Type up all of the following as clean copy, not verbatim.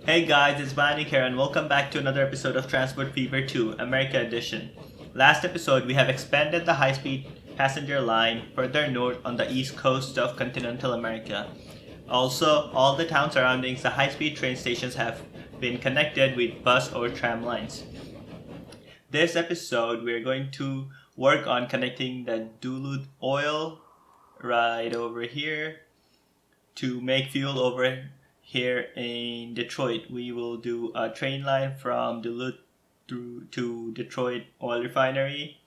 Hey guys, it's Bani here and welcome back to another episode of Transport Fever 2, America Edition. Last episode, we have expanded the high-speed passenger line further north on the east coast of continental America. Also, all the towns surrounding the high-speed train stations have been connected with bus or tram lines. This episode, we're going to work on connecting the Duluth oil right over here to make fuel over here in Detroit. We will do a train line from Duluth to Detroit Oil Refinery.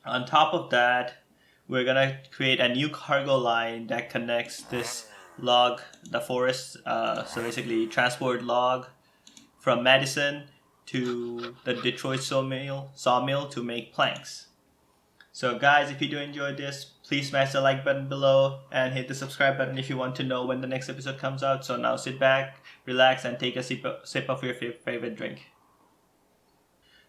On top of that, we're gonna create a new cargo line that connects this log, the forest, so basically transport log from Madison to the Detroit sawmill to make planks. So guys, if you do enjoy this, please smash the like button below and hit the subscribe button if you want to know when the next episode comes out. So now sit back, relax, and take a sip of your favorite drink.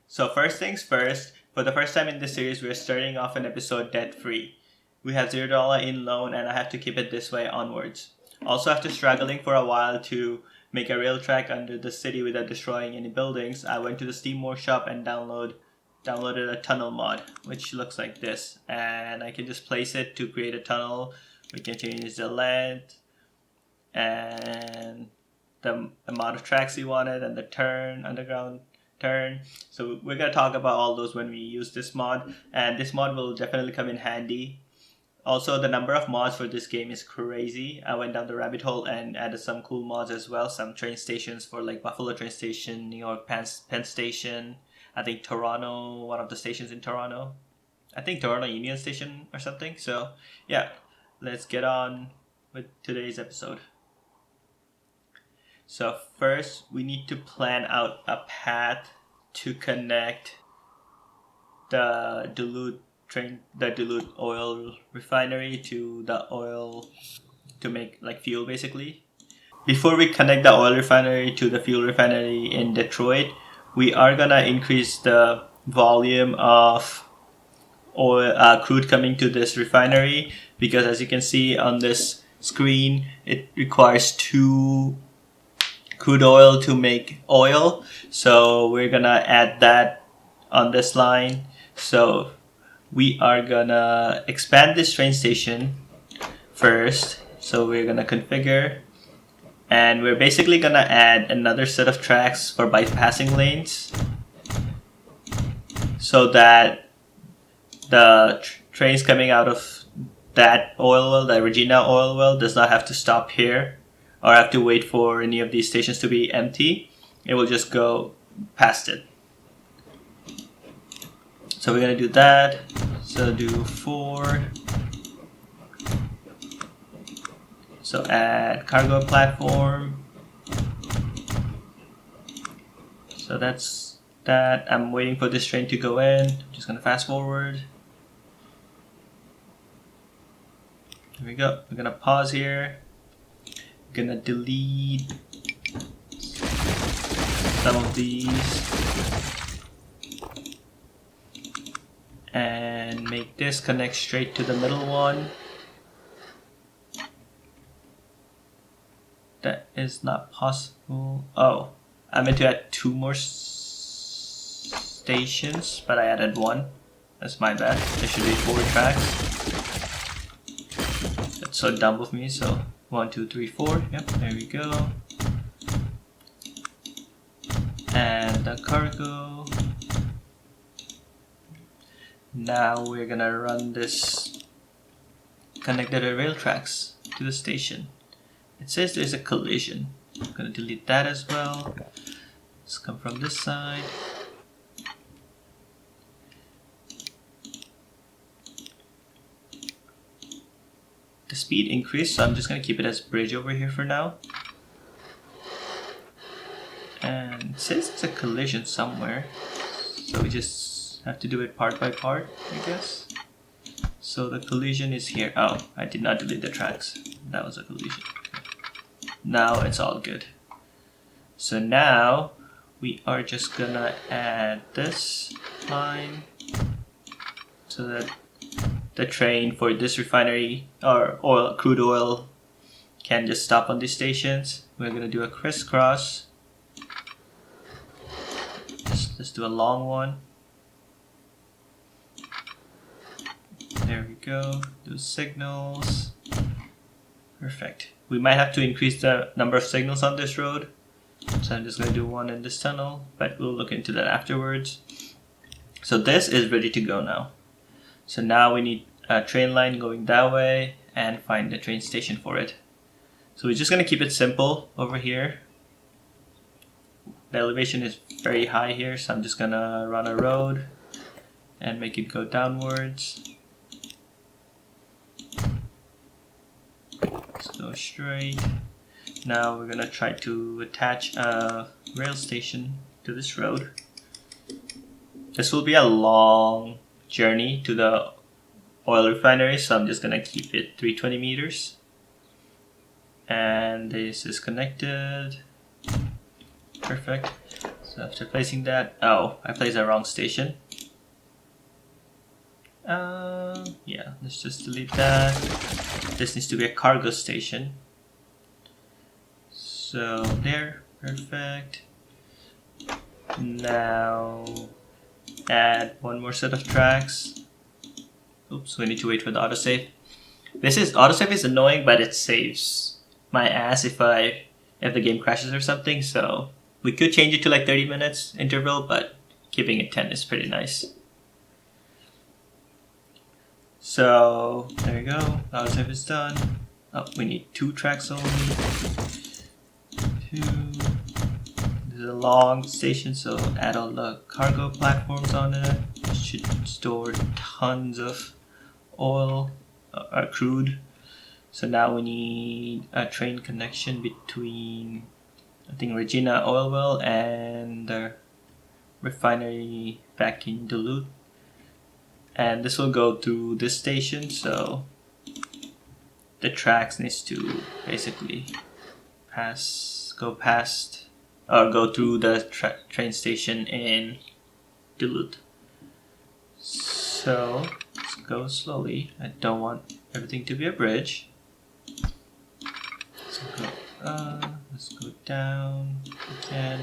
So first things first, for the first time in this series, we're starting off an episode debt-free. We have $0 in loan and I have to keep it this way onwards. Also, after struggling for a while to make a rail track under the city without destroying any buildings, I went to the Steam Workshop and downloaded a tunnel mod, which looks like this, and I can just place it to create a tunnel. We can change the length and the amount of tracks we wanted and the underground turn. So we're going to talk about all those when we use this mod, and this mod will definitely come in handy. Also, the number of mods for this game is crazy. I went down the rabbit hole and added some cool mods as well. Some train stations for like Buffalo train station, New York Penn Station, I think Toronto, one of the stations in Toronto. I think Toronto Union Station or something. So yeah, let's get on with today's episode. So first, we need to plan out a path to connect the Duluth oil refinery to the oil to make like fuel basically. Before we connect the oil refinery to the fuel refinery in Detroit, we are gonna increase the volume of crude coming to this refinery, because as you can see on this screen, it requires 2 crude oil to make oil. So we're gonna add that on this line. So we are gonna expand this train station first. So we're gonna configure, and we're basically gonna add another set of tracks for bypassing lanes so that the trains coming out of that oil well, the Regina oil well, does not have to stop here or have to wait for any of these stations to be empty. It will just go past it. So we're gonna do that. So do 4. So add cargo platform. So that's that. I'm waiting for this train to go in. I'm just gonna fast forward. Here we go. We're gonna pause here. We're gonna delete some of these and make this connect straight to the middle one. That is not possible. Oh, I meant to add 2 more stations, but I added 1. That's my bad. There should be 4 tracks. That's so dumb of me. So 1, 2, 3, 4. Yep, there we go. And the cargo. Now we're gonna run this, connect the rail tracks to the station. It says there's a collision. I'm gonna delete that as well. Let's come from this side. The speed increased, so I'm just gonna keep it as bridge over here for now. And it says there's a collision somewhere, so we just have to do it part by part, I guess. So the collision is here. Oh, I did not delete the tracks. That was a collision. Now it's all good. So now we are just gonna add this line so that the train for this refinery or crude oil can just stop on these stations. we're gonna do a crisscross. Let's do a long one. There we go. Do signals. Perfect. We might have to increase the number of signals on this road. So I'm just going to do one in this tunnel, but we'll look into that afterwards. So this is ready to go now. So now we need a train line going that way and find the train station for it. So we're just going to keep it simple over here. The elevation is very high here, so I'm just going to run a road and make it go downwards. Let's go straight. Now we're gonna try to attach a rail station to this road. This will be a long journey to the oil refinery, so I'm just gonna keep it 320 meters. And this is connected. Perfect. So after placing that, oh, I placed the wrong station. Yeah, let's just delete that. This needs to be a cargo station. So there, perfect. Now add one more set of tracks. Oops, we need to wait for the autosave. Autosave is annoying, but it saves my ass if the game crashes or something. So we could change it to like 30 minutes interval, but keeping it 10 is pretty nice. So there you go, autosave is done. Oh, we need 2 tracks only. 2. This is a long station, so add all the cargo platforms on it. It should store tons of oil or crude. So now we need a train connection between, I think, Regina Oil Well and the refinery back in Duluth. And this will go through this station, so the tracks needs to basically go through the train station in Duluth. So let's go slowly. I don't want everything to be a bridge. Let's go down. We can't.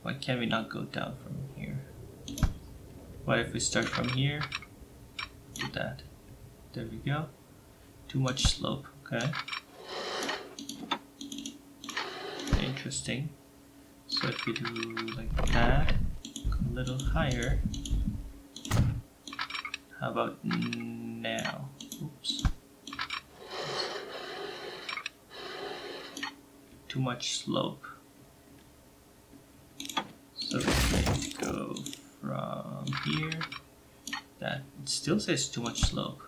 Why can we not go down from here? What if we start from here? Do that. There we go. Too much slope. Okay. Interesting. So if we do like that, go a little higher. How about now? Oops. Too much slope. So we can go from here. That it still says too much slope.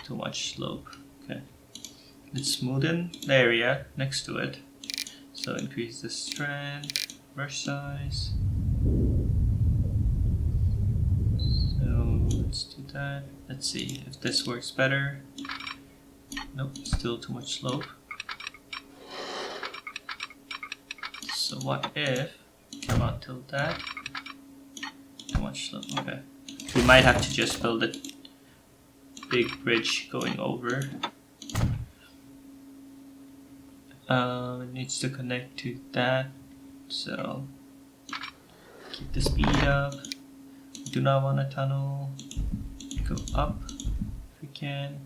Too much slope. Okay. Let's smoothen the area next to it. So increase the strength, brush size. So let's do that. Let's see if this works better. Nope, still too much slope. So what if, come on, tilt that. Too much slope, okay. We might have to just build a big bridge going over. It needs to connect to that, so keep the speed up. Do not want a tunnel. Go up if we can.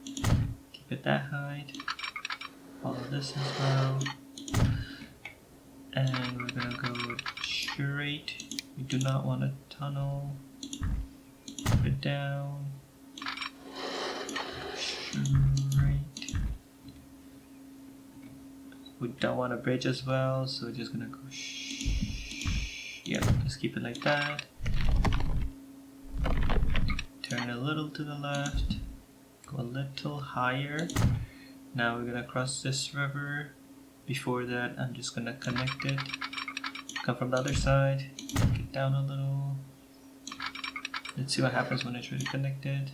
Keep it that height. Follow this as well. And we're gonna go straight. We do not want a tunnel. Keep it down. Straight. We don't want a bridge as well, so we're just gonna go yeah, just keep it like that. Turn a little to the left. Go a little higher. Now we're gonna cross this river. Before that, I'm just gonna connect it. Come from the other side. Get down a little. Let's see what happens when it's really connected.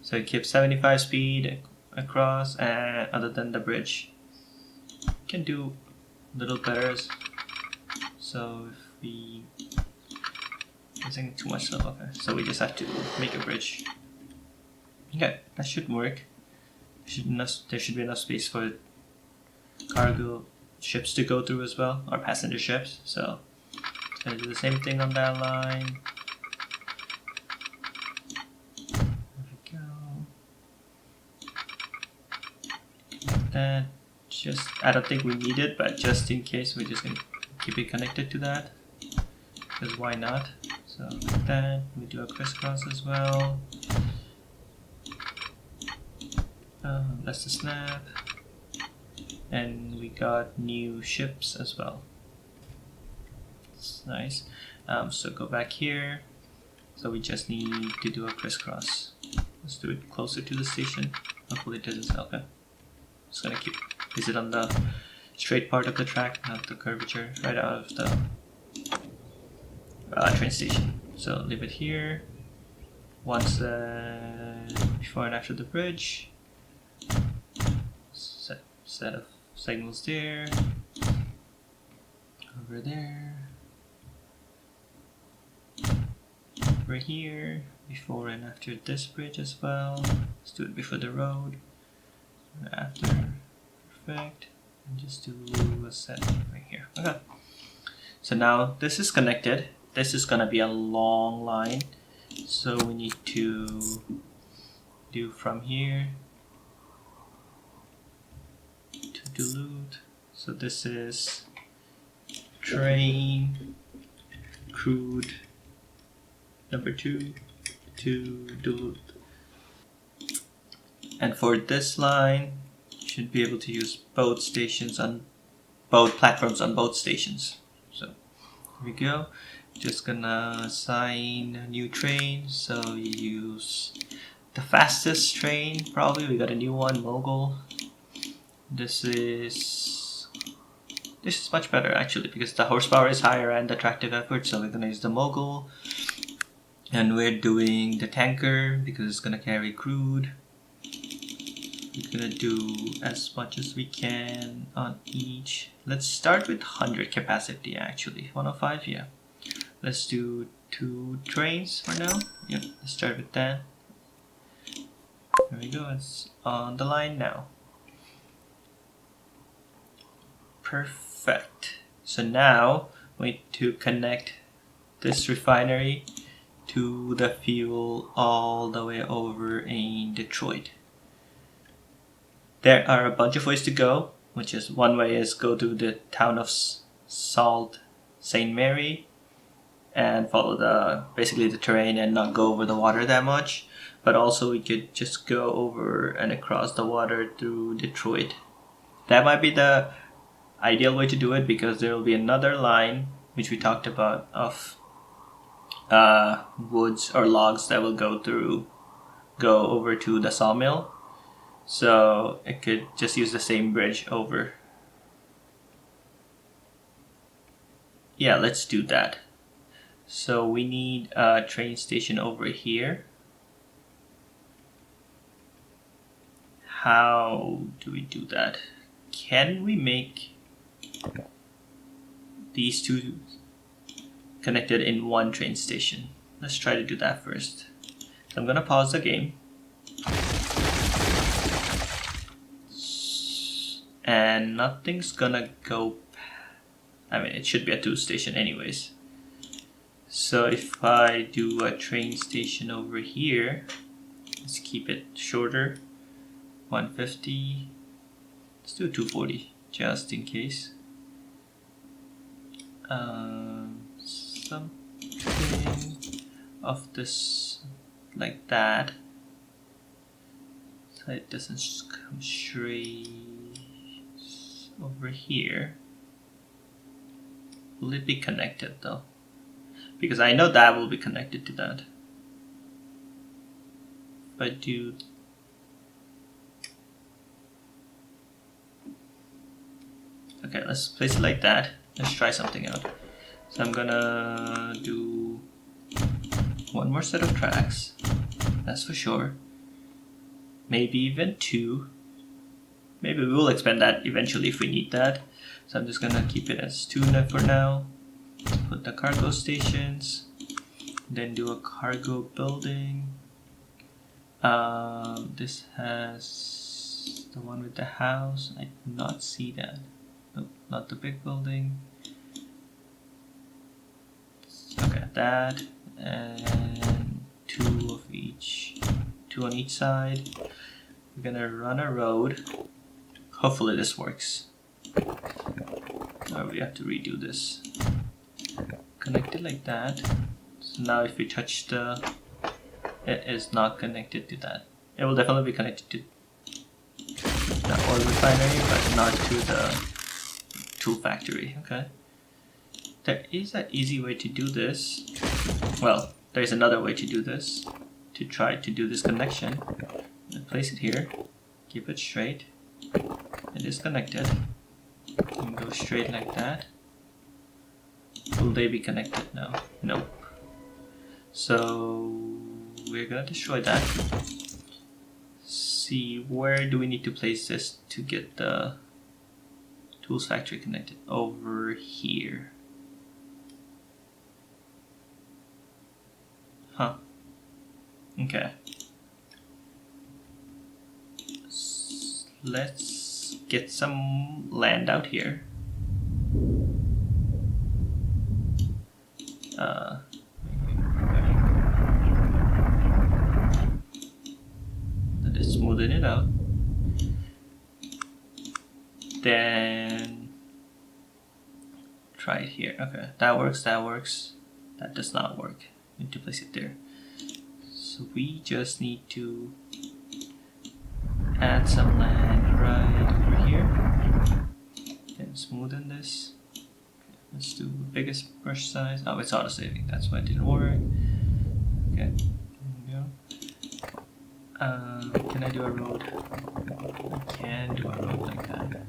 So it keeps 75 speed across, and other than the bridge, can do a little better. So if we using too much stuff, okay. So we just have to make a bridge. Okay, that should work. There should be enough space for cargo ships to go through as well, or passenger ships. So it's gonna do the same thing on that line. There we go. Like that. I don't think we need it, but just in case, we're just gonna keep it connected to that. Because why not? So like that. We do a crisscross as well. That's the snap. And we got new ships as well. It's nice. So go back here. So we just need to do a crisscross. Let's do it closer to the station. Hopefully it doesn't. Okay. Just gonna keep. Is it on the straight part of the track, not the curvature, right out of the train station. So leave it here. Once before and after the bridge. Set of signals there. Over there. Over here. Before and after this bridge as well. Let's do it before the road. After. Perfect. And just do a set right here. Okay. So now this is connected. This is gonna be a long line. So we need to do from here to Duluth. So this is train crude number 2 to Duluth. And for this line, you should be able to use both stations on both platforms on both stations. So here we go. Just gonna assign a new train. So you use the fastest train, probably. We got a new one, Mogul. This is much better actually because the horsepower is higher and the tractive effort. So we're gonna use the Mogul. And we're doing the tanker because it's gonna carry crude. We're gonna do as much as we can on each. Let's start with 100 capacity actually. 105, yeah. Let's do 2 trains for now. Yep, let's start with that. There we go, it's on the line now. Perfect. So now we need to connect this refinery to the fuel all the way over in Detroit. There are a bunch of ways to go, which is one way is go to the town of Sault Ste. Marie and follow basically the terrain and not go over the water that much. But also we could just go over and across the water through Detroit. That might be the ideal way to do it because there will be another line which we talked about of woods or logs that will go over to the sawmill. So it could just use the same bridge over. Yeah, let's do that. So we need a train station over here. How do we do that? Can we make these two connected in one train station? Let's try to do that first. So I'm gonna pause the game. And nothing's gonna go. I mean, it should be a 2 station anyways. So if I do a train station over here, let's keep it shorter. 150. Let's do 240 just in case. Something of this like that, so it doesn't come straight over here. Will it be connected though? Because I know that will be connected to that. If I do okay, let's place it like that. Let's try something out. So I'm gonna do one more set of tracks, that's for sure. Maybe even 2. Maybe we will expand that eventually if we need that. So I'm just gonna keep it as 2 for now. Put the cargo stations, then do a cargo building This has the one with the house. I do not see that. Nope, not the big building. Okay, that, and two of each. Two on each side. We're gonna run a road. Hopefully this works. Or we have to redo this. Connect it like that. So now if we touch it is not connected to that. It will definitely be connected to the oil refinery, but not to the tool factory. Okay. There is an easy way to do this. Well, there's another way to do this. To try to do this connection. Place it here. Keep it straight. It is connected. And go straight like that. Will they be connected now? Nope. So we're gonna destroy that. See, where do we need to place this to get the tools factory connected? Over here. Huh. Okay. Let's get some land out here. Let it smoothen it out. Then try it here. Okay, that works, that works. That does not work. Need to place it there. So we just need to add some land right over here. Then smoothen this. Okay, let's do biggest brush size. Oh, it's auto saving. That's why it didn't work. Okay, there we go. Can I do a road? I can do a road like that.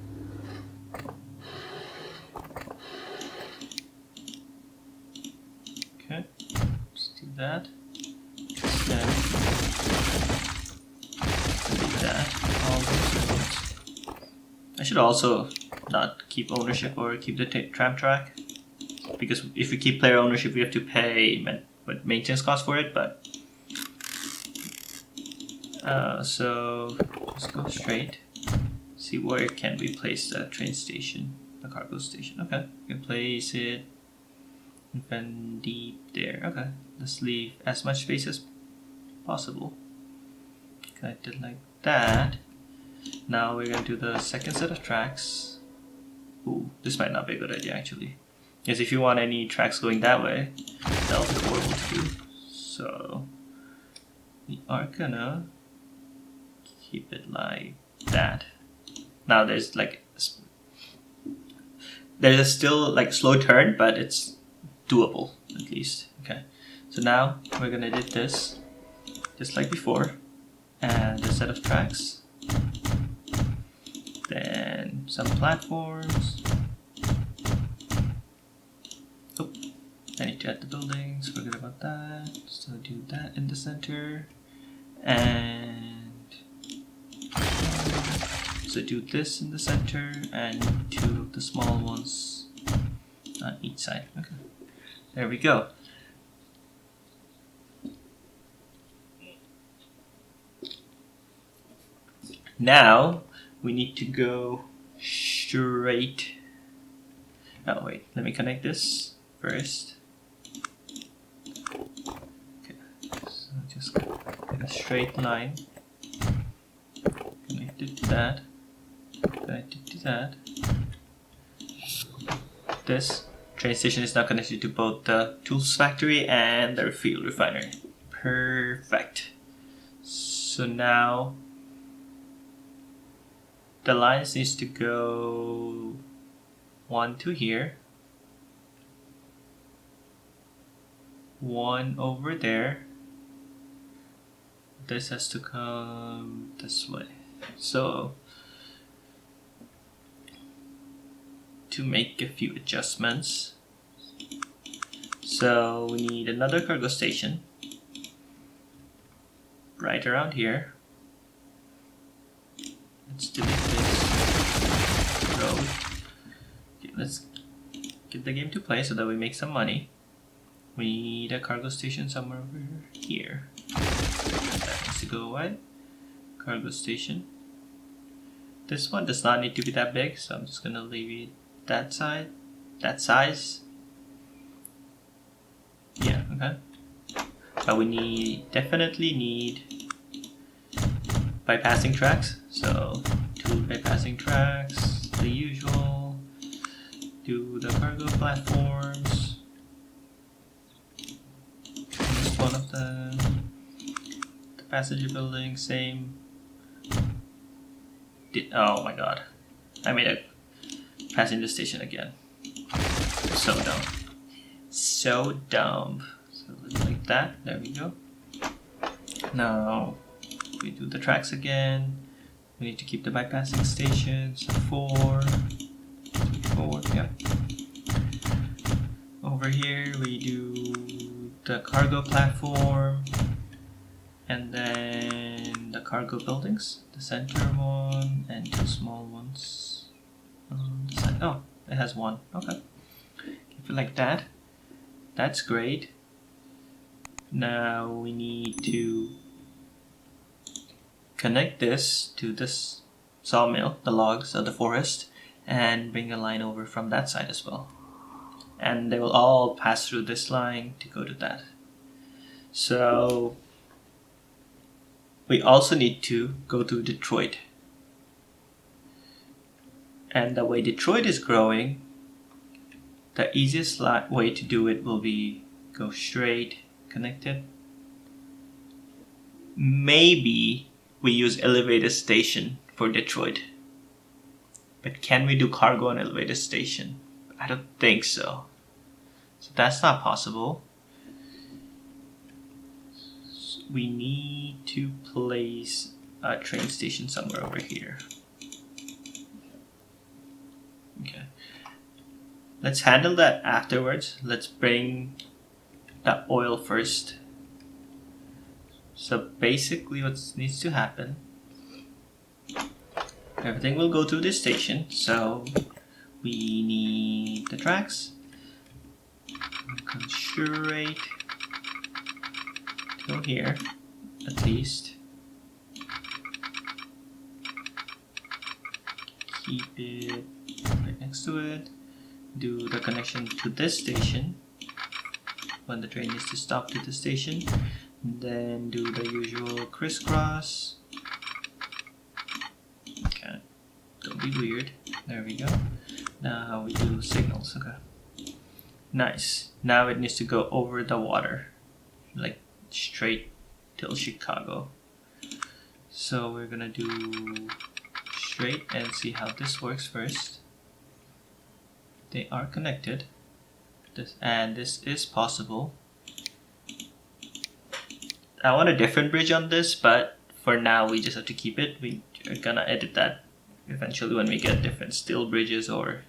Okay, let's do that. Then delete that. All those roads. I should also not keep ownership or keep the tram track, because if we keep player ownership, we have to pay maintenance costs for it. But so let's go straight. See where can we place the train station, the cargo station. Okay, we can place it even deep there. Okay, let's leave as much space as possible. Connect it like that. Now we're gonna do the second set of tracks. Ooh, this might not be a good idea actually. Because if you want any tracks going that way, that'll be horrible to do. So we are gonna keep it like that. Now there's a still like slow turn, but it's doable at least. Okay, so now we're gonna do this just like before, and a set of tracks, then some platforms. Oh, I need to add the buildings, forget about that. So do that in the center, and so do this in the center, and two of the small ones on each side. Okay, there we go. Now we need to go straight. Oh wait, let me connect this first. Okay, so just get a straight line. Connect it to that. Connect it to that. This train station is now connected to both the tools factory and the fuel refinery. Perfect. So now the lines needs to go one to here, one over there. This has to come this way. So to make a few adjustments, so we need another cargo station right around here. Let's delete this road. Okay, let's get the game to play so that we make some money. We need a cargo station somewhere over here. to go away. Cargo station. This one does not need to be that big, so I'm just gonna leave it that size. Yeah, okay. But we definitely need bypassing tracks. So 2 bypassing tracks, the usual. Do the cargo platforms. Just one of them. The passenger building, same. Oh my god. I made a passenger station again. So dumb. So dumb. So like that. There we go. Now we do the tracks again. We need to keep the bypassing stations. 4. Yeah. Over here we do the cargo platform. And then the cargo buildings. The center one and 2 small ones. Oh, it has 1. Okay. Keep it like that. That's great. Now we need to connect this to this sawmill, the logs of the forest, and bring a line over from that side as well. And they will all pass through this line to go to that. So we also need to go to Detroit. And the way Detroit is growing, the easiest way to do it will be go straight, connected. Maybe we use elevator station for Detroit. But can we do cargo on elevator station? I don't think so. So that's not possible. So we need to place a train station somewhere over here. Okay. Let's handle that afterwards. Let's bring the oil first. So basically what needs to happen, everything will go through this station. So we need the tracks. Come straight till here, at least. Keep it right next to it. Do the connection to this station when the train needs to stop to the station. Then do the usual crisscross. Okay, don't be weird. There we go. Now we do signals. Okay, nice. Now it needs to go over the water, like straight till Chicago. So we're gonna do straight and see how this works first. They are connected. This is possible. I want a different bridge on this, but for now we just have to keep it. We are gonna edit that eventually when we get different steel bridges or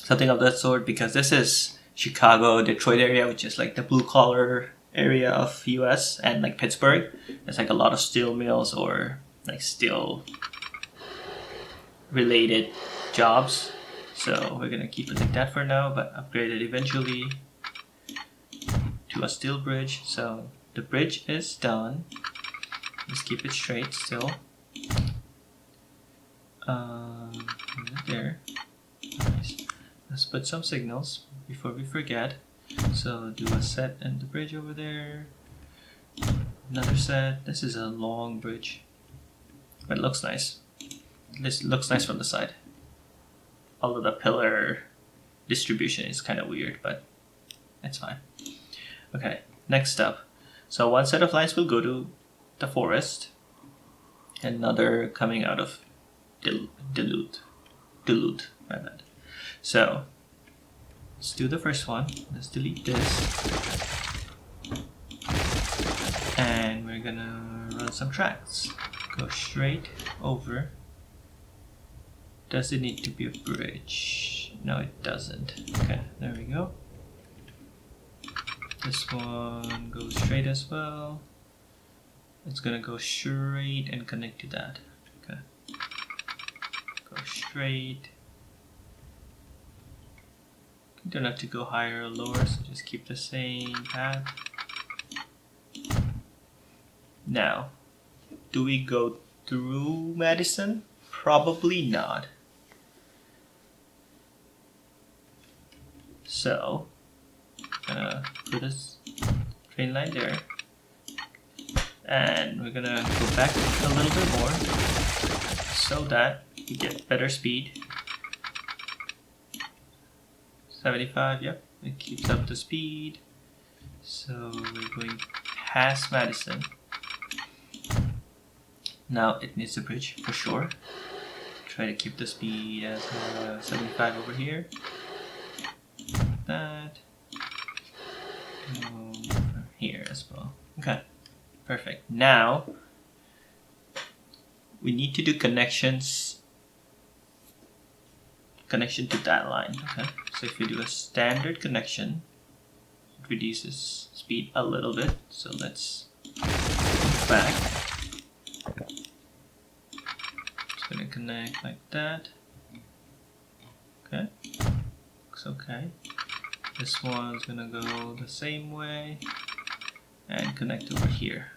something of that sort, because this is Chicago, Detroit area, which is like the blue collar area of US, and like Pittsburgh, there's like a lot of steel mills or like steel related jobs. So we're gonna keep it like that for now, but upgrade it eventually to a steel bridge. So the bridge is done. Let's keep it straight still. There. Nice. Let's put some signals before we forget. So do a set and the bridge over there. Another set. This is a long bridge, but it looks nice. This looks nice from the side. Although the pillar distribution is kind of weird, but it's fine. Okay, next up. So one set of lines will go to the forest, another coming out of Duluth, my bad. So let's do the first one. Let's delete this, and we're gonna run some tracks. Go straight over. Does it need to be a bridge? No, it doesn't. Okay, there we go. This one goes straight as well. It's gonna go straight and connect to that. Okay. Go straight. You don't have to go higher or lower, so just keep the same path. Now, do we go through Madison? Probably not. So, put a train line there. And we're gonna go back a little bit more so that we get better speed. 75, yep, it keeps up the speed. So we're going past Madison. Now it needs a bridge for sure. Try to keep the speed at 75 over here. That. Here as well. Okay, perfect. Now we need to do connection to that line. Okay, so if we do a standard connection, it reduces speed a little bit. So let's go back. Just gonna connect like that. Okay, looks okay. This one's gonna go the same way and connect over here.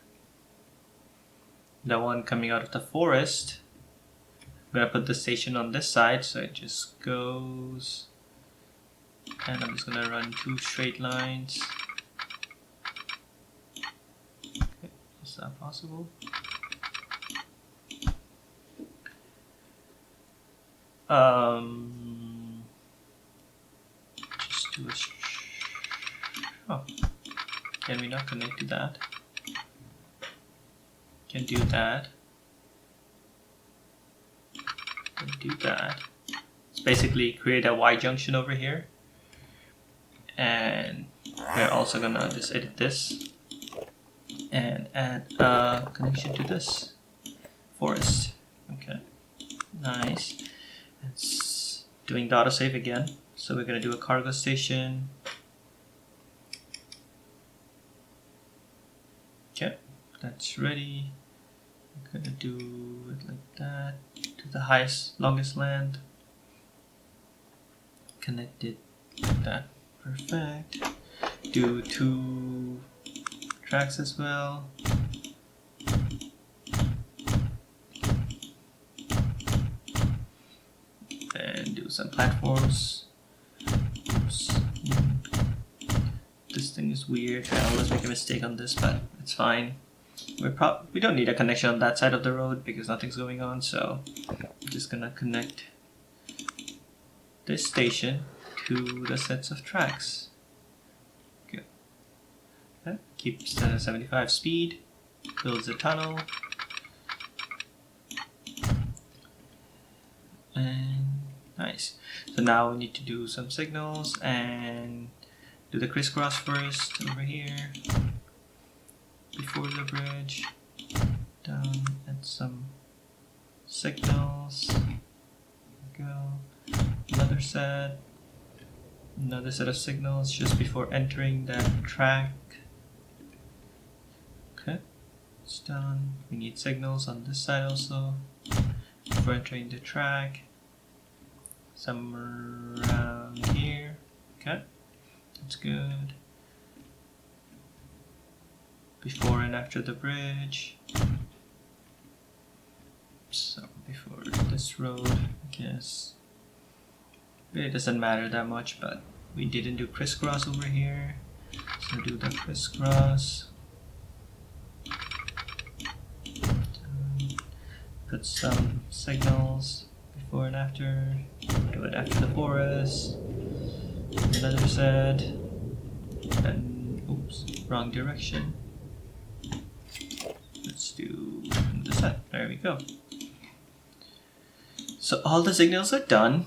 The one coming out of the forest, I'm gonna put the station on this side, so it just goes, and I'm just gonna run 2 straight lines. Okay, is that possible? Just do a oh, can we not connect to that? Can do that. Can do that. It's basically create a Y junction over here, and we're also gonna just edit this and add a connection to this forest. Okay, nice. It's doing the autosave again, so we're gonna do a cargo station. Okay, that's ready. I'm gonna do it like that to the longest length. Connect it like that. Perfect. Do 2 tracks as well. And do some platforms. Oops. This thing is weird. I always make a mistake on this, but it's fine. We don't need a connection on that side of the road because nothing's going on, so I'm just gonna connect this station to the sets of tracks. Good. Okay. Keeps the 75 speed, builds a tunnel, and nice. So now we need to do some signals and do the crisscross first over here before the bridge. Down, add some signals. There we go. Another set of signals just before entering that track. Okay, it's done. We need signals on this side also before entering the track. Some around here. Okay, that's good. Before and after the bridge. So before this road, I guess. It doesn't matter that much, but we didn't do crisscross over here. So do the crisscross. Put some signals before and after. Do it after the forest. Another set. And oops, wrong direction. Let's do this side. There we go. So all the signals are done,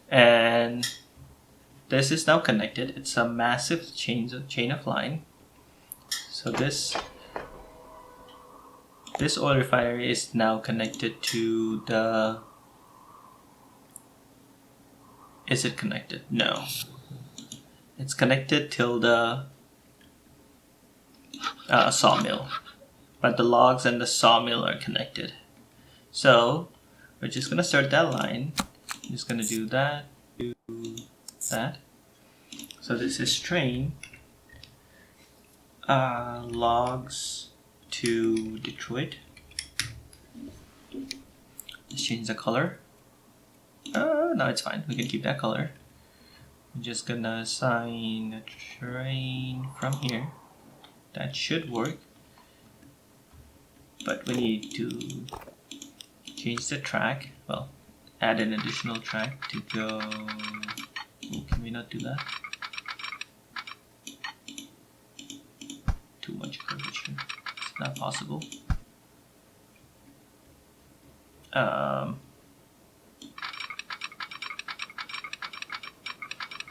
and this is now connected. It's a massive chain of line. So this oil refinery is now connected to the. Is it connected? No. It's connected till the sawmill, but the logs and the sawmill are connected. So we're just gonna start that line. I'm just gonna do that, do that. So this is train, logs, to Detroit. Let's change the color. No, it's fine. We can keep that color. I'm just gonna assign a train from here. That should work. But we need to change the track. Well, add an additional track to go. Oh, can we not do that? Too much curvature. It's not possible.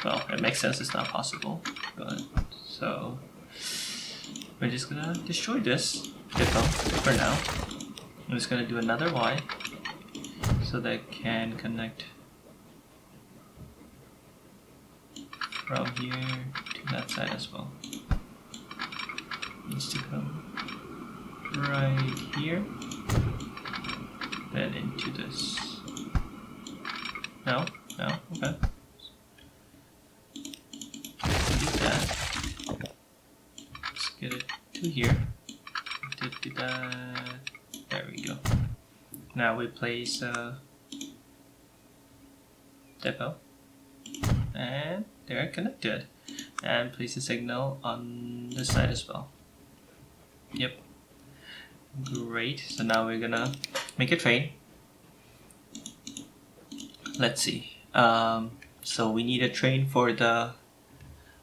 Well, it makes sense it's not possible, but so we're just gonna destroy this depot for now. I'm just gonna do another Y so that it can connect from here to that side as well. Needs to come right here, then into this. No, okay. Let's get it to here. Do that. There we go. Now we place a depot, and they're connected. And place a signal on this side as well. Yep. Great. So now we're gonna make a train. Let's see. So we need a train for the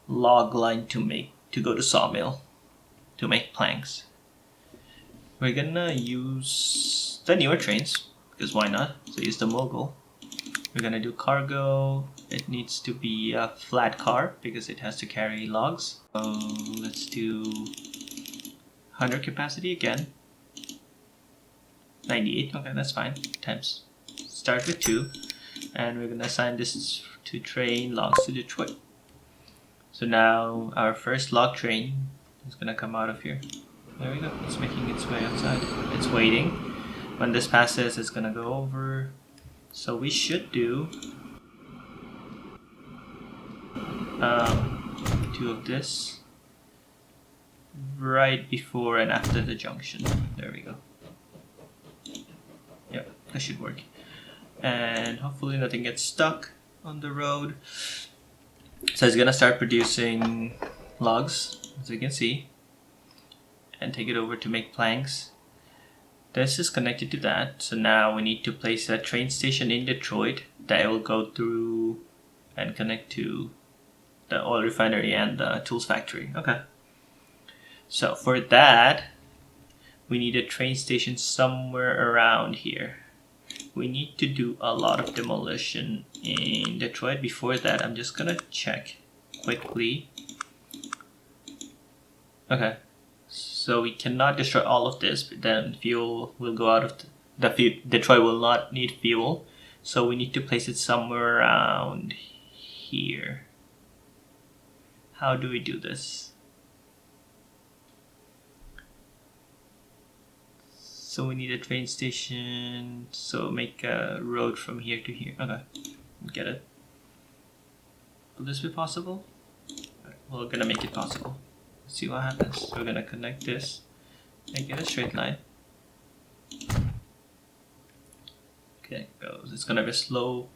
log line to go to sawmill to make planks. We're gonna use the newer trains because why not? So use the mogul. We're gonna do cargo. It needs to be a flat car because it has to carry logs. So let's do 100 capacity again. 98. Okay, that's fine. Times. Start with 2, and we're gonna assign this to train logs to Detroit. So now our first log train is gonna come out of here. There we go. It's making its way outside. It's waiting. When this passes, it's gonna go over. So we should do 2 of this right before and after the junction. There we go. Yep, that should work. And hopefully nothing gets stuck on the road. So it's gonna start producing logs, as you can see, and take it over to make planks. This is connected to that, so now we need to place a train station in Detroit that will go through and connect to the oil refinery and the tools factory. Okay. So for that, we need a train station somewhere around here. We need to do a lot of demolition in Detroit. Before that, I'm just gonna check quickly. Okay. So we cannot destroy all of this, but then fuel will go out of Detroit will not need fuel. So we need to place it somewhere around here. How do we do this? So we need a train station, so make a road from here to here. Okay, get it. Will this be possible? We're gonna make it possible. Let's see what happens. We're gonna connect this, make it a straight line. Okay, it goes. It's gonna be a slow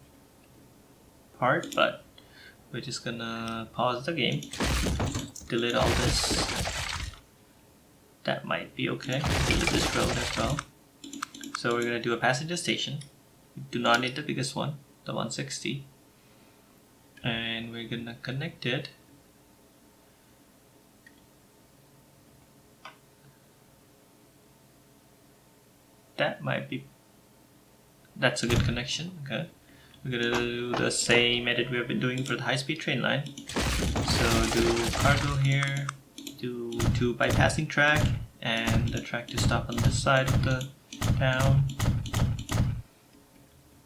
part, but we're just gonna pause the game, delete all this. That might be okay. Delete this road as well. So we're gonna do a passenger station. We do not need the biggest one, the 160. And we're gonna connect it. That's a good connection. Okay. We're gonna do the same edit we have been doing for the high-speed train line. So do cargo here, do 2 bypassing track, and the track to stop on this side of the town.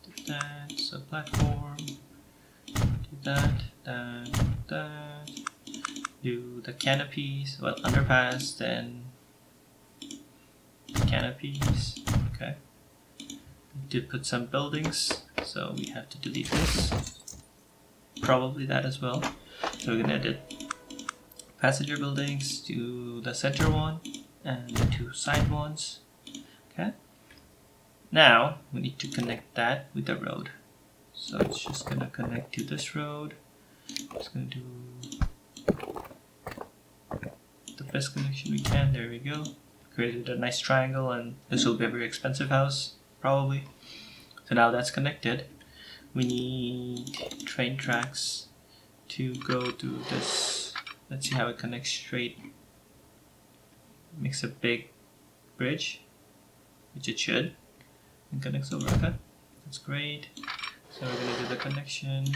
Do that, so platform. Do that. Do the canopies, well, underpass, then canopies. Okay. Did put some buildings, so we have to delete this. Probably that as well. So we're gonna edit passenger buildings to the center one, and the two side ones. Okay. Now we need to connect that with the road. So it's just gonna connect to this road. It's gonna do the best connection we can. There we go. Created a nice triangle, and this will be a very expensive house, probably. So now that's connected. We need train tracks to go to this. Let's see how it connects straight. Makes a big bridge, which it should, and connects over. Okay, that's great. So we're gonna do the connection.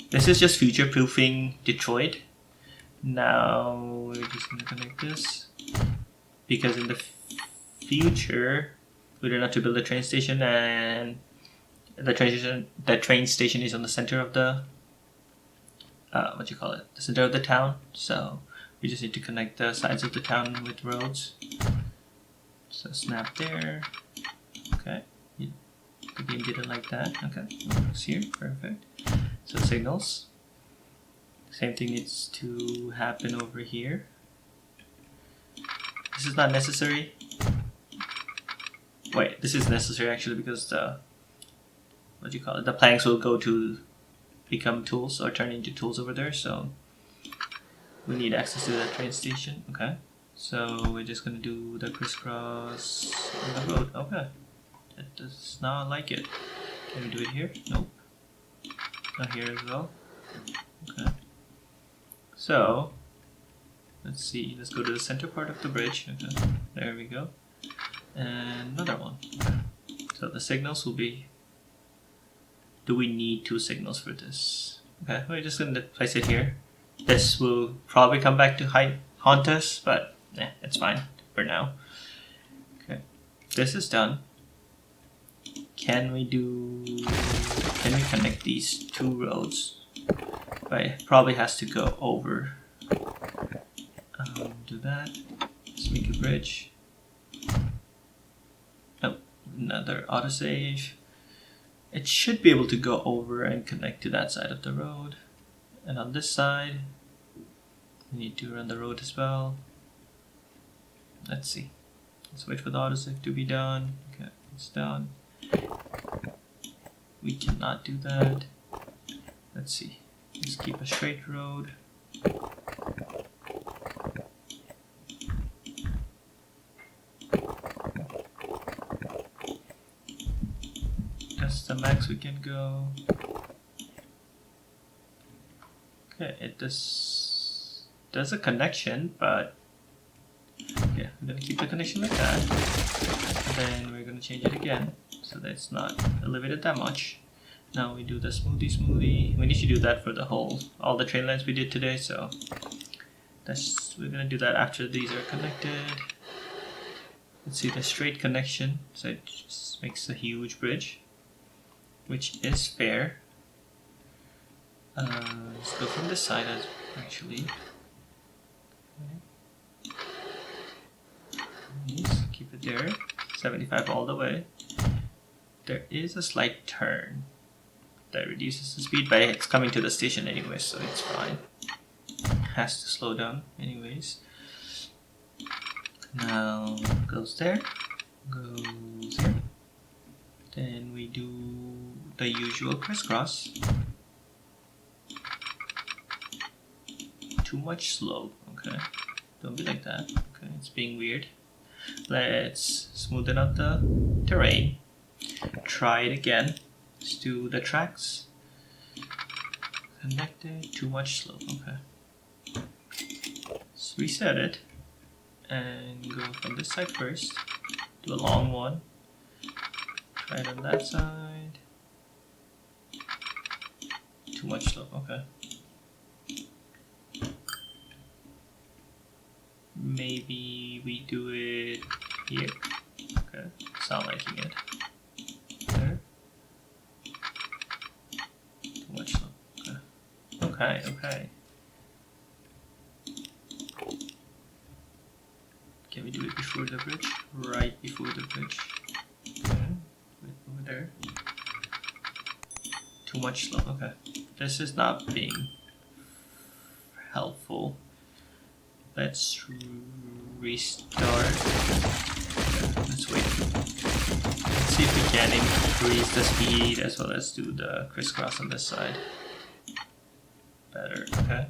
This is just future-proofing Detroit. Now we're just gonna connect this because in the future we don't have to build a train station, and the train station is on the center of the the center of the town. So we just need to connect the sides of the town with roads. So snap there. Okay. The game didn't like that. Okay. It's here. Perfect. So signals. Same thing needs to happen over here. This is not necessary. Wait, this is necessary actually because the the planks will go to become tools or turn into tools over there. So we need access to that train station. Okay. So we're just gonna do the crisscross on the road. Okay. It does not like it. Can we do it here? Nope. Not here as well. Okay. So let's see. Let's go to the center part of the bridge. Okay. There we go. And another one. Okay. So the signals will be. Do we need two signals for this? Okay. We're just gonna place it here. This will probably come back to haunt us, but it's fine for now. Okay. This is done. Can we connect these two roads? Right, probably has to go over. Do that. Let's make a bridge. Oh, another autosave. It should be able to go over and connect to that side of the road. And on this side, we need to run the road as well. Let's see. Let's wait for the autosave to be done. Okay, it's done. We cannot do that. Let's see. Let's keep a straight road. That's the max we can go. Okay, it does a connection, but yeah, we're gonna keep the connection like that. And then we're gonna change it again so that it's not elevated that much. Now we do the smoothie. We need to do that for all the train lines we did today. So we're gonna do that after these are connected. Let's see the straight connection. So it just makes a huge bridge, which is fair. Let's go from this side actually. Nice. Keep it there. 75 all the way. There is a slight turn that reduces the speed, but it's coming to the station anyway, so it's fine. Has to slow down anyways. Now goes there, goes here. Then we do the usual crisscross. Too much slope. Okay, don't be like that. Okay, it's being weird. Let's smoothen out the terrain. Try it again. Let's do the tracks. Connected. Too much slope. Okay. Let's reset it and go from this side first. Do a long one. Try it on that side. Too much slope. Okay. Maybe we do it here. Okay. It's not liking it. There. Too much slope. Okay. Okay. Can we do it before the bridge? Right before the bridge. Okay. Wait, over there. Too much slope. Okay. This is not being helpful. let's restart. Let's wait. Let's see if we can increase the speed as well as do the crisscross on this side. Better, okay.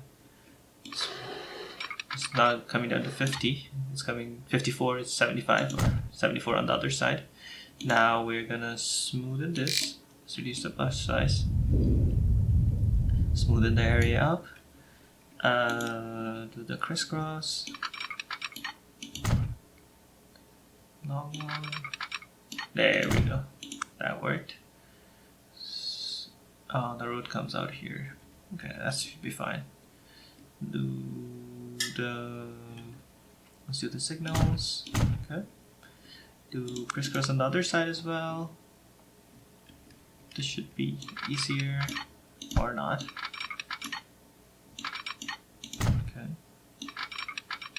It's not coming down to 50. It's coming 54, it's 75 or 74 on the other side. Now we're gonna smoothen this. Let's reduce the brush size. Smoothen the area up. Do the crisscross. Long one. There we go. That worked. Oh, the road comes out here. Okay, that should be fine. Let's do the signals. Okay. Do crisscross on the other side as well. This should be easier or not. Okay.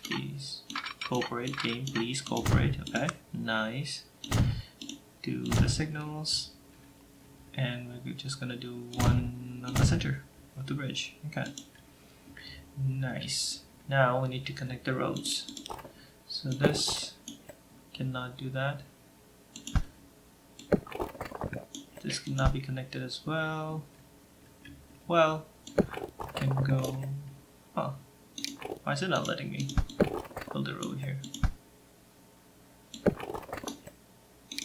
Please cooperate, game. Please cooperate. Okay. Nice. Do the signals, and we're just gonna do one on the center of the bridge. Okay. Nice. Now we need to connect the roads. So this cannot do that. This cannot be connected as well. Well, can go. Oh, why is it not letting me build a road here?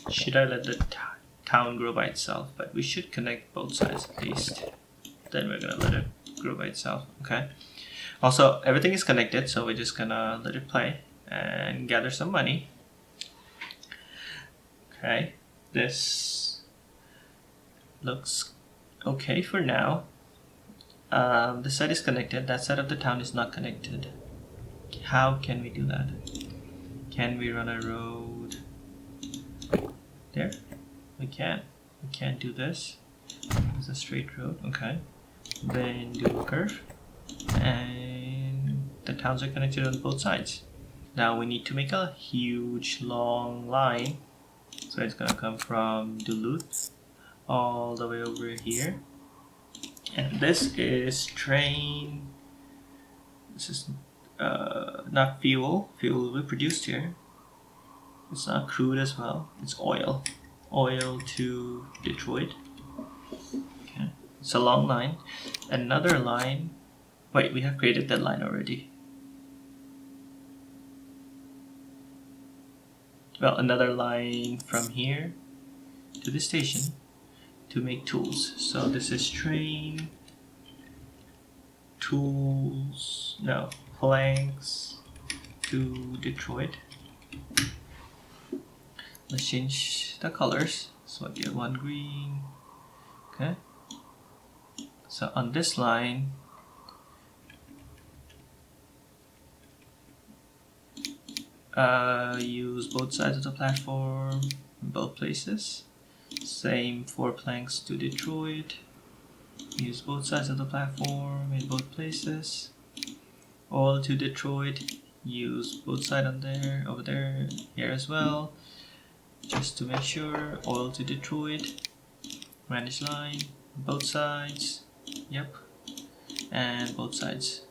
Should I let the town grow by itself? But we should connect both sides at least. Then we're gonna let it grow by itself. Okay. Also, everything is connected, so we're just gonna let it play and gather some money. Okay, this looks okay for now. This side is connected, that side of the town is not connected. How can we do that? Can we run a road there? We can't. We can't do this. It's a straight road, okay. Then do a curve. And the towns are connected on both sides. Now we need to make a huge long line. So it's gonna come from Duluth all the way over here. And this is train. This is not fuel. Fuel will be produced here. It's not crude as well. It's oil. Oil to Detroit. Okay. It's a long line. Another line. Wait, we have created that line already. Well, another line from here to the station to make tools. So this is train, tools, no, planks to Detroit. Let's change the colors. So I get one green. Okay. So on this line, use both sides of the platform in both places. Same for planks to Detroit. Use both sides of the platform in both places. All to Detroit. Use both sides on there, over there, here as well. Just to make sure. Oil to Detroit. Manage line. Both sides. Yep. And both sides.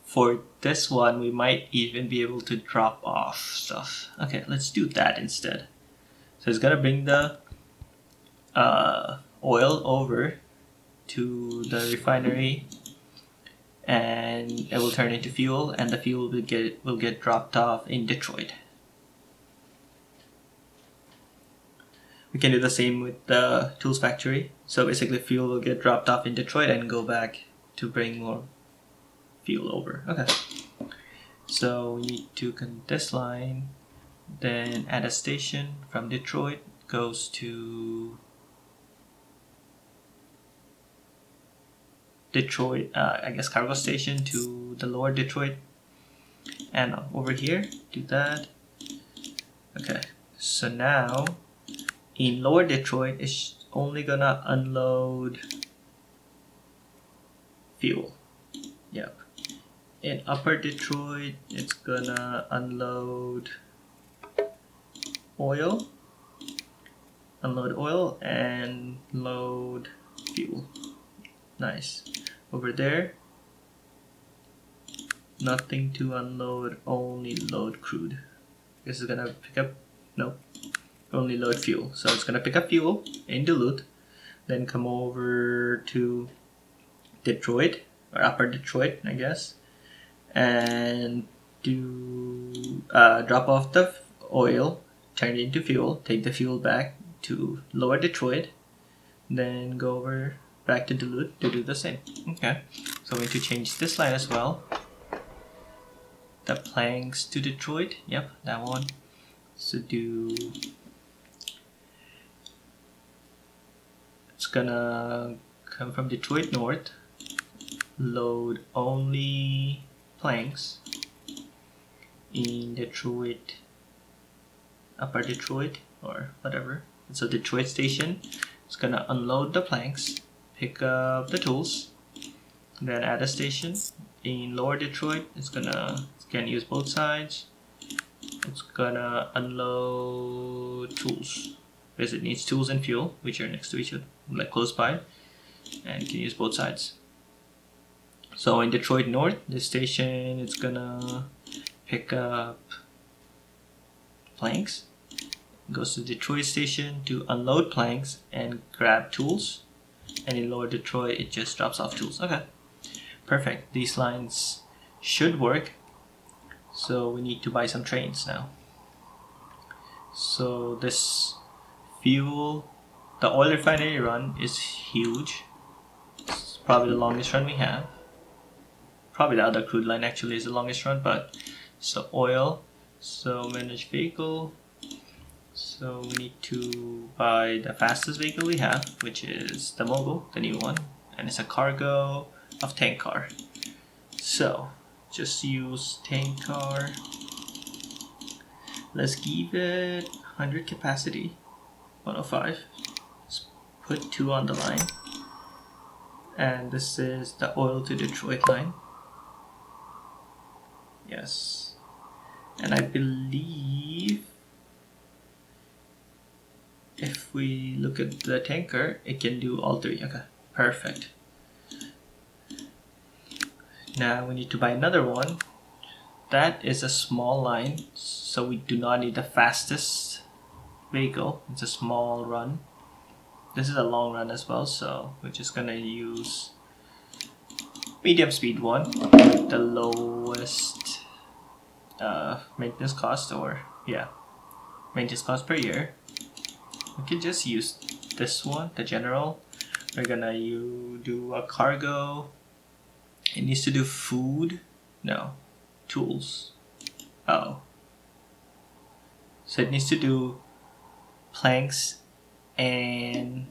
For this one, we might even be able to drop off stuff. Okay, let's do that instead. So it's gonna bring the oil over to the refinery, and it will turn into fuel, and the fuel will get dropped off in Detroit. We can do the same with the tools factory. So basically, fuel will get dropped off in Detroit and go back to bring more fuel over. Okay, so we need to connect this line, then add a station from Detroit, goes to Detroit, I guess cargo station to the lower Detroit, and over here do that. Okay, so now in lower Detroit it's only gonna unload fuel. Yep. In upper Detroit, it's gonna unload oil and load fuel. Nice. Over there, Nothing to unload, only load crude. This is gonna pick up, nope, only load fuel. So it's gonna pick up fuel in Duluth, then come over to Detroit, or upper Detroit, I guess, and do drop off the oil, turn it into fuel, take the fuel back to lower Detroit, then go over back to Duluth to do the same. Okay, so we need to change this line as well. The planks to Detroit, yep, that one. So it's gonna come from Detroit North, load only planks in Detroit, upper Detroit or whatever. So Detroit station, it's gonna unload the planks, pick up the tools, then at a station in lower Detroit, it's gonna use both sides. It's gonna unload tools because it needs tools and fuel, which are next to each other, like close by, and can use both sides. So in Detroit North, this station, it's gonna pick up planks, goes to Detroit station to unload planks and grab tools, and in lower Detroit, it just drops off tools. Okay, perfect. These lines should work. So we need to buy some trains now. So this fuel, the oil refinery run is huge. It's probably the longest run we have. Probably the other crude line actually is the longest run, but so oil, so managed vehicle. So we need to buy the fastest vehicle we have, which is the Mogul, the new one, and it's a cargo of tank car. So just use tank car. Let's give it 100 capacity, 105. Let's put 2 on the line. And this is the oil to Detroit line. Yes. And I believe if we look at the tanker, it can do all 3. Okay, perfect. Now we need to buy another one. That is a small line, so we do not need the fastest vehicle. It's a small run. This is a long run as well, so we're just gonna use medium speed one, the lowest maintenance cost, or maintenance cost per year. We can just use this one, the general. We're gonna do a cargo. It needs to do food. No, tools. Oh. So it needs to do planks and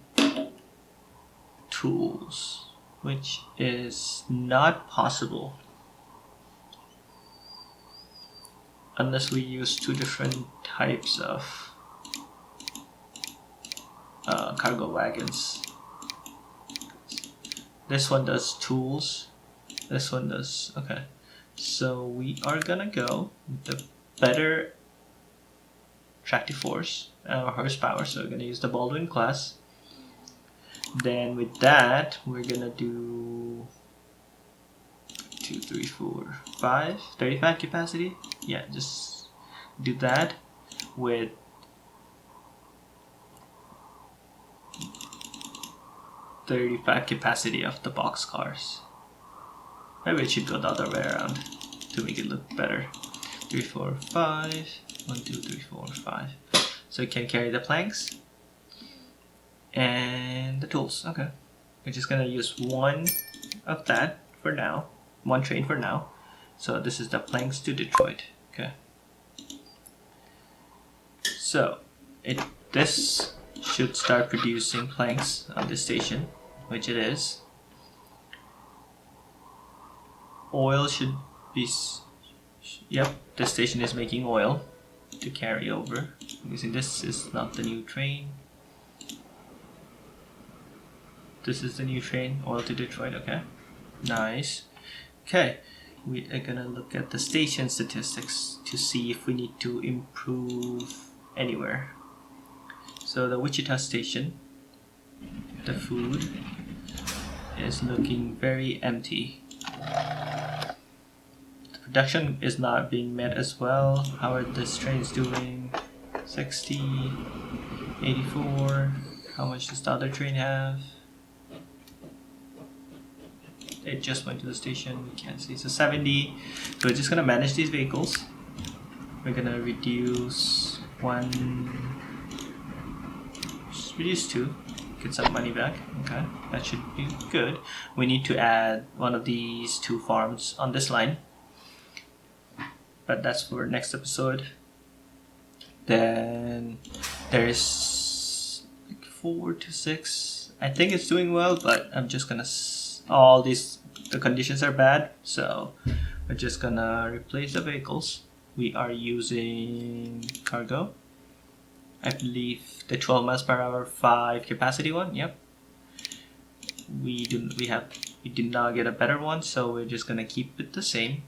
tools, which is not possible unless we use 2 different types of cargo wagons. This one does tools. This one does, okay. So we are gonna go with the better tractive force, horsepower, so we're gonna use the Baldwin class. Then with that, we're gonna do 2, 3, 4, 5, 35 capacity. Yeah, just do that with .35 capacity of the box cars. Maybe it should go the other way around to make it look better. 3, 4, 5. 1, 2, 3, 4, 5. So it can carry the planks and the tools. Okay. We're just gonna use one of that for now. One train for now. So this is the planks to Detroit. Okay. So this should start producing planks on this station, which it is. Oil should be, yep, this station is making oil to carry over. Using this is not the new train. This is the new train, oil to Detroit, okay. Nice. Okay, we are gonna look at the station statistics to see if we need to improve anywhere. So the Wichita station, the food is looking very empty. Production is not being met as well. How are these trains doing? 60, 84. How much does the other train have? It just went to the station. We can't see. So 70. So we're just gonna manage these vehicles. We're gonna reduce one. Just reduce two. Get some money back. Okay, that should be good. We need to add one of these two farms on this line, but that's for next episode. Then there's like 4 to 6. I think it's doing well, but I'm just gonna all these, the conditions are bad, so we're just gonna replace the vehicles. We are using cargo. I believe the 12 miles per hour 5 capacity one. Yep. We did not get a better one, so we're just gonna keep it the same.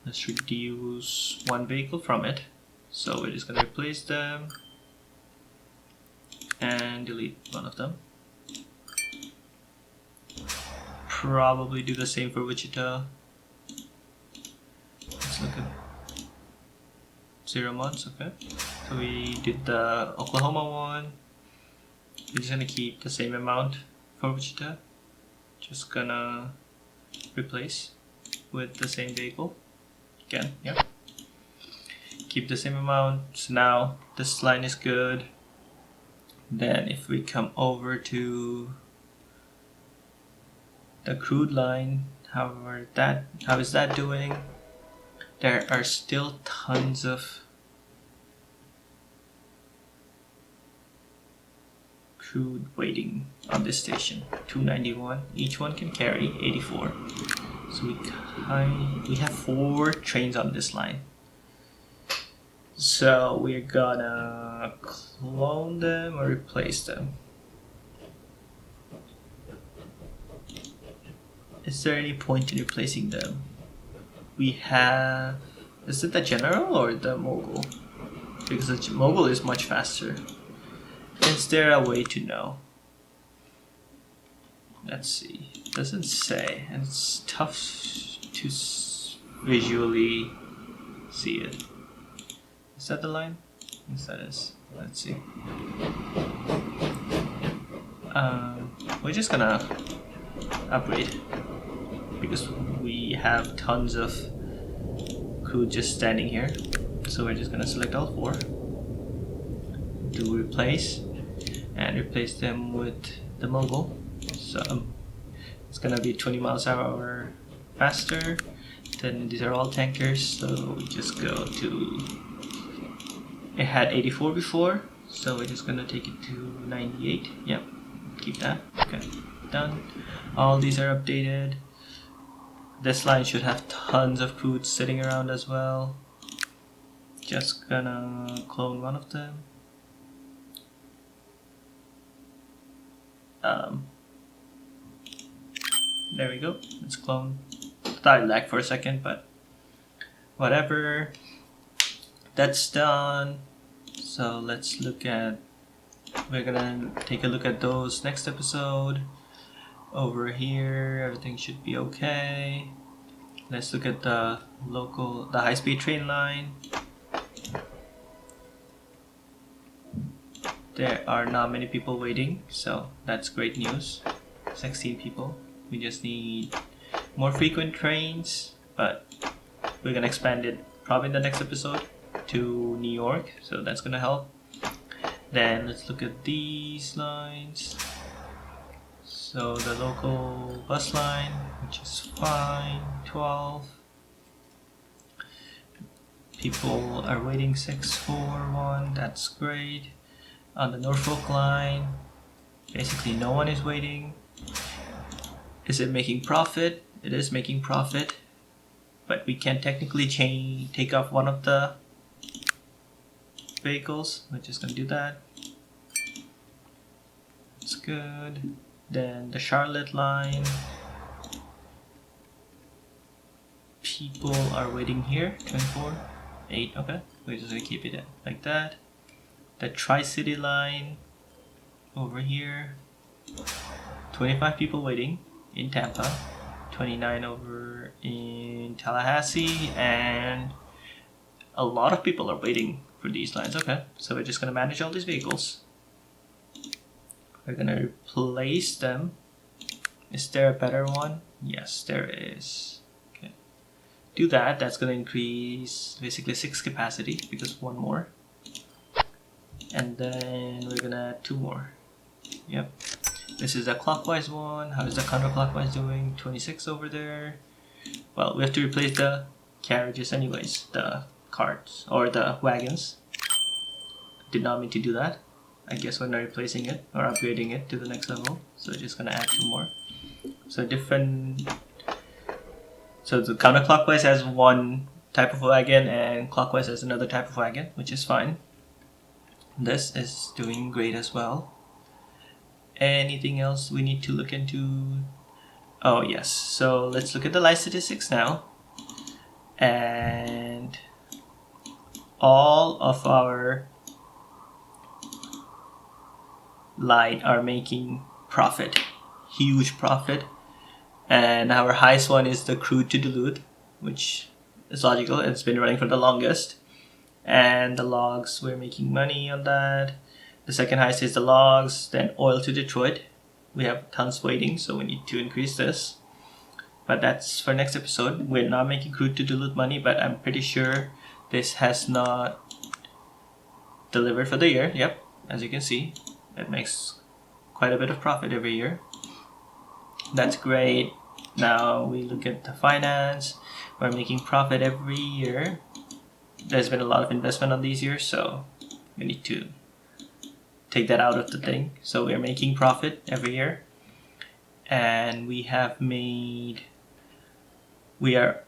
Let's reduce one vehicle from it. So we're just gonna replace them and delete one of them. Probably do the same for Wichita. Let's look at 0 months. Okay, so we did the Oklahoma one. We're just gonna keep the same amount for Wichita. Just gonna replace with the same vehicle again. Yep, keep the same amount. So now this line is good. Then if we come over to the crude line, how is that doing? There are still tons of crude waiting on this station. 291. Each one can carry 84. So we have 4 trains on this line. So we're gonna clone them or replace them. Is there any point in replacing them? We have, is it the General or the Mogul? Because the Mogul is much faster. Is there a way to know? Let's see. It doesn't say, and it's tough to visually see it. Is that the line? Yes, that is. Let's see. We're just gonna upgrade because we have tons of crew just standing here. So we're just gonna select all 4. Do replace and replace them with the Mogul. So it's gonna be 20 miles per hour faster. Then these are all tankers, so we just go to, it had 84 before, so we're just gonna take it to 98. Yep, keep that. Okay, done. All these are updated. This line should have tons of crude sitting around as well. Just gonna clone one of them. There we go. Let's clone. Thought it lagged for a second, but whatever. That's done. So let's look at, we're gonna take a look at those next episode. Over here, everything should be okay. Let's look at the high-speed train line. There are not many people waiting, so that's great news. 16 people. We just need more frequent trains, but we're gonna expand it probably in the next episode to New York, so that's gonna help. Then let's look at these lines. So the local bus line, which is fine, 12. People are waiting 641, that's great. On the Norfolk line, basically no one is waiting. Is it making profit? It is making profit, but we can technically take off one of the vehicles. We're just gonna do that. It's good. Then the Charlotte line, people are waiting here. 24, 8. Okay, we're just gonna keep it like that. The Tri-City line over here, 25 people waiting in Tampa. 29 over in Tallahassee, and a lot of people are waiting for these lines. Okay, so we're just gonna manage all these vehicles. We're gonna replace them. Is there a better one? Yes, there is. Okay, do that. That's gonna increase basically 6 capacity because 1 more. And then we're gonna add 2 more. Yep. This is a clockwise one. How is the counterclockwise doing? 26 over there. Well, we have to replace the carriages anyways, the carts or the wagons. Did not mean to do that. I guess we're not replacing it or upgrading it to the next level. So we're just gonna add 2 more. So so the counterclockwise has 1 type of wagon and clockwise has another type of wagon, which is fine. This is doing great as well. Anything else we need to look into? Oh yes, so let's look at the life statistics now. And all of our line are making profit, huge profit. And our highest one is the crude to Duluth, which is logical. It's been running for the longest. And the logs, we're making money on that. The second highest is the logs, then oil to Detroit. We have tons waiting, so we need to increase this. But that's for next episode. We're not making crude to Duluth money, but I'm pretty sure this has not delivered for the year. Yep, as you can see, it makes quite a bit of profit every year. That's great. Now we look at the finance. We're making profit every year. There's been a lot of investment on these years, so we need to take that out of the thing. So we're making profit every year, and we are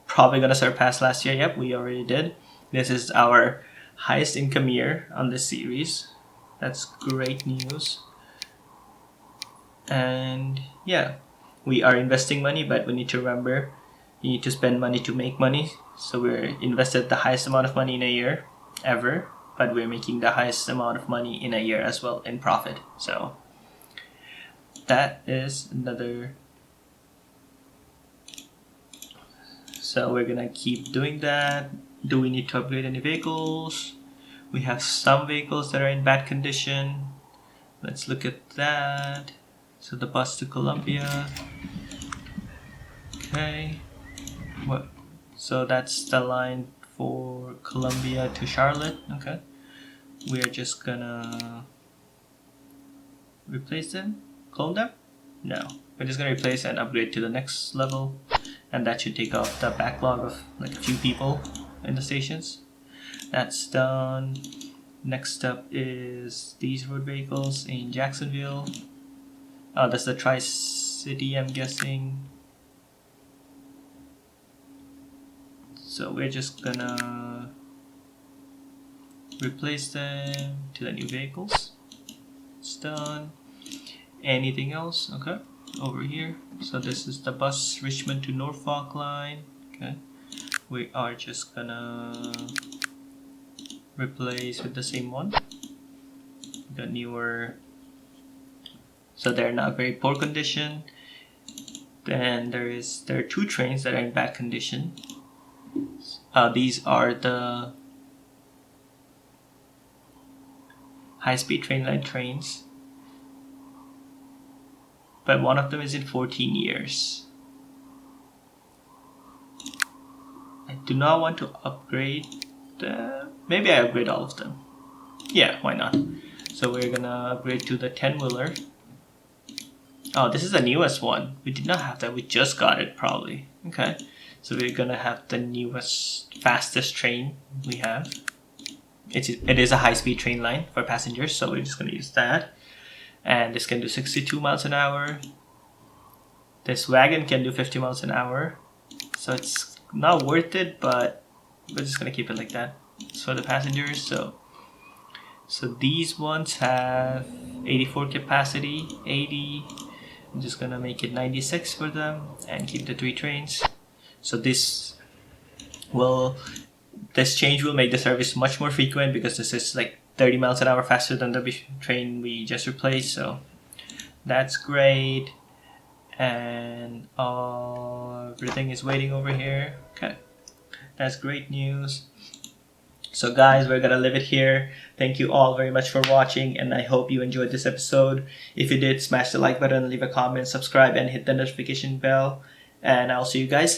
probably gonna surpass last year. Yep, we already did. This is our highest income year on this series. That's great news. And yeah, we are investing money, but we need to remember you need to spend money to make money. So we're invested the highest amount of money in a year ever, but we're making the highest amount of money in a year as well in profit. So that is another. So we're gonna keep doing that. Do we need to upgrade any vehicles? We have some vehicles that are in bad condition. Let's look at that. So the bus to Columbia. Okay. What? So that's the line for Columbia to Charlotte. Okay. We're just gonna replace them? Clone them? No. We're just gonna replace and upgrade to the next level. And that should take off the backlog of like a few people in the stations. That's done. Next up is these road vehicles in Jacksonville. Oh, that's the Tri-City, I'm guessing. So we're just gonna replace them to the new vehicles. It's done. Anything else? Okay, over here. So this is the bus Richmond to Norfolk line. Okay, we are just gonna replace with the same one. The newer. So they're not very poor condition. Then there are 2 trains that are in bad condition. These are the high-speed train line trains, but one of them is in 14 years. I do not want to upgrade them. Maybe I upgrade all of them. Yeah, why not? So we're gonna upgrade to the 10-wheeler. Oh, this is the newest one. We did not have that. We just got it probably. Okay. So we're gonna have the newest, fastest train we have. It is a high-speed train line for passengers, so we're just gonna use that. And this can do 62 miles an hour. This wagon can do 50 miles an hour. So it's not worth it, but we're just gonna keep it like that. It's for the passengers. So these ones have 84 capacity, 80. I'm just gonna make it 96 for them and keep the 3 trains. So this change will make the service much more frequent because this is like 30 miles an hour faster than the train we just replaced. So that's great. and everything is waiting over here. Okay, that's great news. So guys, we're gonna leave it here. Thank you all very much for watching, and I hope you enjoyed this episode. If you did, smash the like button, leave a comment, subscribe, and hit the notification bell. And I'll see you guys